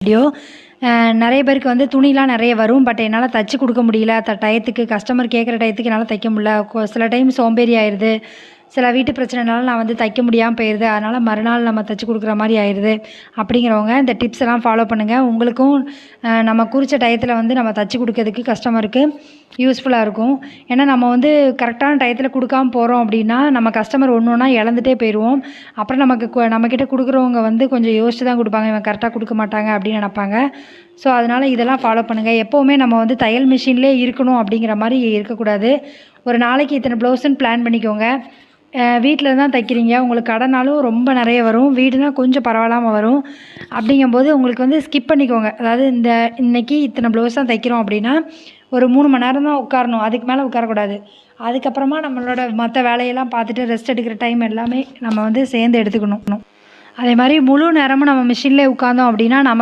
Video. நெறைய பேருக்கு வந்து துணிலாம் நெறைய வரும். பட் என்னால தச்சு குடுக்க முடியல. டயத்துக்கு கஸ்டமர் கேட்குற டயத்துக்கு என்னால தைக்க முடியல. சில டைம் சோம்பேறி ஆயிருது. சில வீட்டு பிரச்சனைனால நான் வந்து தைக்க முடியாம போயிருது. அதனால மறுநாள் நம்ம தச்சு குடுக்குற மாரி ஆயிருது. அப்படிங்கிறவங்க இந்த டிப்ஸ் எல்லாம் ஃபாலோ பண்ணுங்க. உங்களுக்கும் நம்ம குறிச்ச டயத்துல வந்து நம்ம தச்சு குடுக்கறதுக்கு கஸ்டமருக்கு யூஸ்ஃபுல்லா இருக்கும். ஏன்னா நம்ம வந்து கரெக்டான டயத்துல குடுக்காம போறோம் அப்படின்னா, நம்ம கஸ்டமர் ஒண்ணு ஒண்ணா இழந்துட்டே போயிருவோம். அப்புறம் நம்மகிட்ட குடுக்குறவங்க வந்து கொஞ்சம் யோசிச்சு தான் குடுப்பாங்க. இவங்க கரெக்ட்டா குடுக்க மாட்டாங்க அப்படின்னு நெனப்பாங்க. ஸோ, அதனால இதெல்லாம் ஃபாலோ பண்ணுங்க. எப்பவுமே நம்ம வந்து தையல் மிஷின்லயே இருக்கணும் அப்படிங்கிற மாரி இருக்கக்கூடாது. ஒரு நாளைக்கு இத்தனை ப்ளவுஸ்ன்னு பிளான் பண்ணிக்கோங்க. வீட்ல தான் தைக்கிறீங்க. உங்களுக்கு கடனாலும் ரொம்ப நெறைய வரும். வீடுனா கொஞ்சம் பரவாயில்லாம வரும். அப்படிங்கும்போது உங்களுக்கு வந்து ஸ்கிப் பண்ணிக்கோங்க. அதாவது இன்னைக்கு இத்தனை ப்ளவுஸ் தான் தைக்கிறோம் அப்படின்னா, ஒரு 3 மணி நேரம் தான் உட்காரணும். அதுக்கு மேல உட்காரக்கூடாது. அதுக்கப்புறமா நம்மளோட மத்த வேலையெல்லாம் பார்த்துட்டு ரெஸ்ட் எடுக்கிற டைம் எல்லாமே நம்ம வந்து சேர்ந்து எடுத்துக்கணும். அதே மாரி முழு நேரமும் நம்ம மிஷின்லயே உட்கார்ந்தோம் அப்படின்னா,